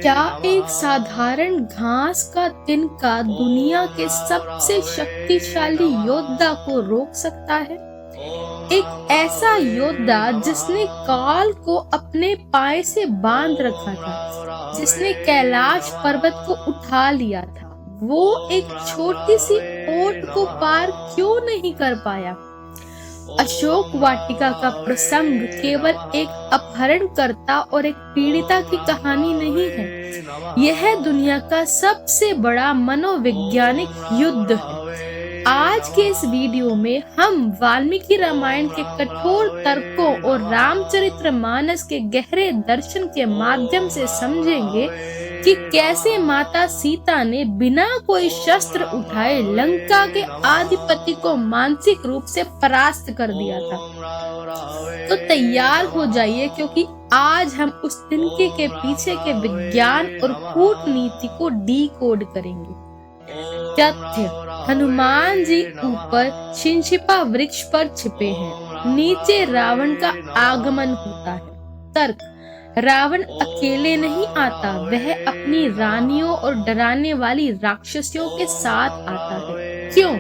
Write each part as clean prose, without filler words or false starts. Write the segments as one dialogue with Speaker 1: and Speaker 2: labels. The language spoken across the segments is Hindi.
Speaker 1: क्या एक साधारण घास का तिनका दुनिया के सबसे शक्तिशाली योद्धा को रोक सकता है? एक ऐसा योद्धा जिसने काल को अपने पाए से बांध रखा था, जिसने कैलाश पर्वत को उठा लिया था, वो एक छोटी सी ओट को पार क्यों नहीं कर पाया? अशोक वाटिका का प्रसंग केवल एक अपहरणकर्ता और एक पीड़िता की कहानी नहीं है। यह दुनिया का सबसे बड़ा मनोवैज्ञानिक युद्ध है। आज के इस वीडियो में हम वाल्मीकि रामायण के कठोर तर्कों और रामचरितमानस के गहरे दर्शन के माध्यम से समझेंगे कि कैसे माता सीता ने बिना कोई शस्त्र उठाए लंका के अधिपति को मानसिक रूप से परास्त कर दिया था। तो तैयार हो जाइए, क्योंकि आज हम उस तिनके के पीछे के विज्ञान और कूटनीति को डीकोड करेंगे। तथ्य: हनुमान जी ऊपर शिंशिपा वृक्ष पर छिपे हैं, नीचे रावण का आगमन होता है। तर्क: रावण अकेले नहीं आता, वह अपनी रानियों और डराने वाली राक्षसियों के साथ आता है। क्यों?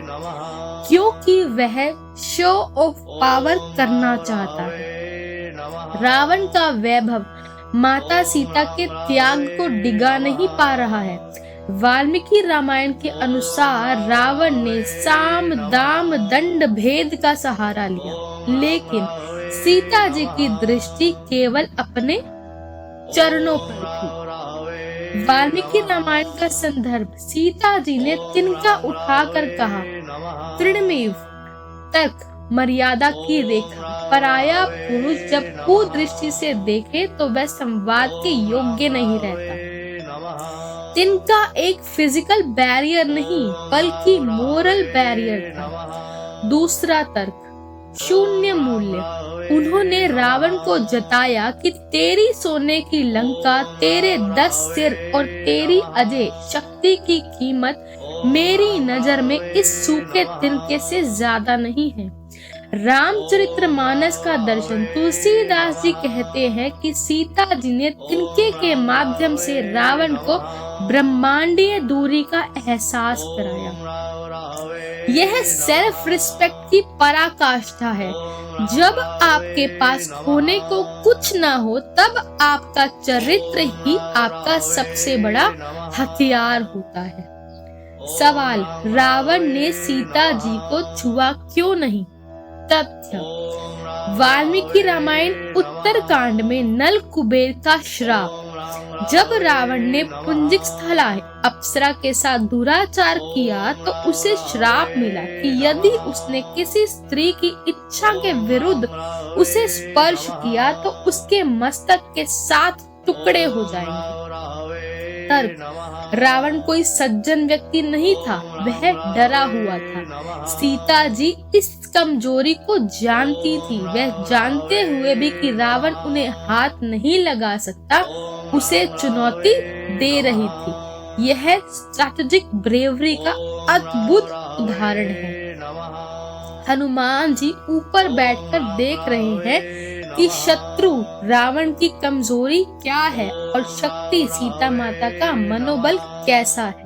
Speaker 1: क्योंकि वह शो ऑफ पावर करना चाहता है। रावण का वैभव माता सीता के त्याग को डिगा नहीं पा रहा है। वाल्मीकि रामायण के अनुसार रावण ने साम दाम दंड भेद का सहारा लिया, लेकिन सीता जी की दृष्टि केवल अपने चरणों पर थी। वाल्मीकि रामायण का संदर्भ: सीता जी ने तिनका उठाकर कहा, तृणमेव। तर्क: मर्यादा की रेखा। पराया पुरुष जब कुदृष्टि से देखे तो वह संवाद के योग्य नहीं रहता। तिनका एक फिजिकल बैरियर नहीं बल्कि मोरल बैरियर था। दूसरा तर्क: शून्य मूल्य। उन्होंने रावण को जताया कि तेरी सोने की लंका, तेरे 10 सिर और तेरी अजय शक्ति की कीमत मेरी नजर में इस सूखे तिनके से ज्यादा नहीं है। रामचरितमानस का दर्शन: तुलसीदास जी कहते हैं कि सीता जी ने तिनके के माध्यम से रावण को ब्रह्मांडीय दूरी का एहसास कराया। यह सेल्फ रिस्पेक्ट की पराकाष्ठा है। जब आपके पास खोने को कुछ ना हो, तब आपका चरित्र ही आपका सबसे बड़ा हथियार होता है। सवाल: रावण ने सीता जी को छुआ क्यों नहीं? तथ्य: वाल्मीकि रामायण उत्तरकांड में नल कुबेर का श्राप। जब रावण ने पुंजिक स्थला अप्सरा के साथ दुराचार किया तो उसे श्राप मिला कि यदि उसने किसी स्त्री की इच्छा के विरुद्ध उसे स्पर्श किया तो उसके मस्तक के 7 टुकड़े हो जाएंगे। तर्क: रावण कोई सज्जन व्यक्ति नहीं था, वह डरा हुआ था। सीता जी इस कमजोरी को जानती थी। वह जानते हुए भी कि रावण उन्हें हाथ नहीं लगा सकता, उसे चुनौती दे रही थी। यह स्ट्रैटेजिक ब्रेवरी का अद्भुत उदाहरण है। हनुमान जी ऊपर बैठकर देख रहे हैं कि शत्रु रावण की कमजोरी क्या है और शक्ति सीता माता का मनोबल कैसा है।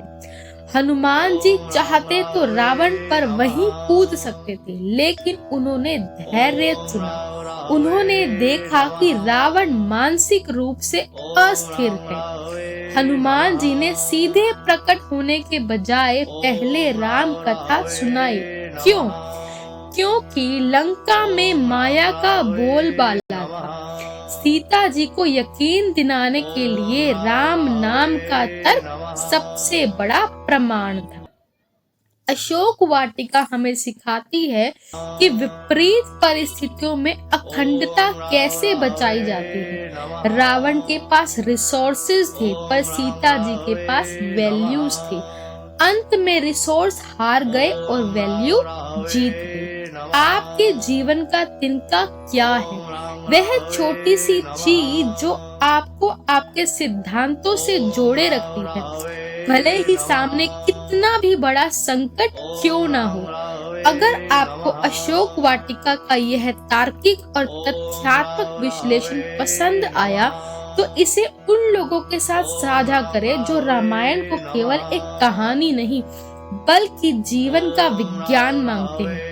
Speaker 1: हनुमान जी चाहते तो रावण पर वहीं कूद सकते थे, लेकिन उन्होंने धैर्य चुना। उन्होंने देखा कि रावण मानसिक रूप से अस्थिर है। हनुमान जी ने सीधे प्रकट होने के बजाय पहले राम कथा सुनाई। क्यों? क्योंकि लंका में माया का बोलबाला था। सीता जी को यकीन दिलाने के लिए राम नाम का तर्क सबसे बड़ा प्रमाण था। अशोक वाटिका हमें सिखाती है कि विपरीत परिस्थितियों में अखंडता कैसे बचाई जाती है। रावण के पास रिसोर्सेज थे, पर सीता जी के पास वैल्यूज थे। अंत में रिसोर्स हार गए और वैल्यू जीत गई। आपके जीवन का तिनका क्या है? वह छोटी सी चीज जो आपको आपके सिद्धांतों से जोड़े रखती है, भले ही सामने कितना भी बड़ा संकट क्यों ना हो। अगर आपको अशोक वाटिका का यह तार्किक और तथ्यात्मक विश्लेषण पसंद आया तो इसे उन लोगों के साथ साझा करें जो रामायण को केवल एक कहानी नहीं बल्कि जीवन का विज्ञान मांगते हैं।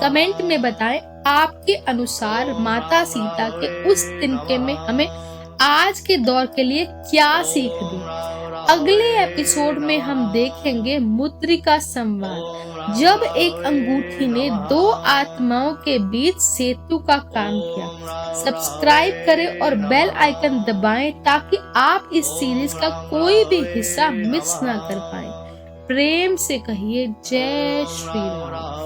Speaker 1: कमेंट में बताएं आपके अनुसार माता सीता के उस तिनके में हमें आज के दौर के लिए क्या सीख दी। अगले एपिसोड में हम देखेंगे मुद्रिका संवाद, जब एक अंगूठी ने दो आत्माओं के बीच सेतु का काम किया। सब्सक्राइब करें और बेल आइकन दबाएं ताकि आप इस सीरीज का कोई भी हिस्सा मिस ना कर पाएं। प्रेम से कहिए जय श्री राम।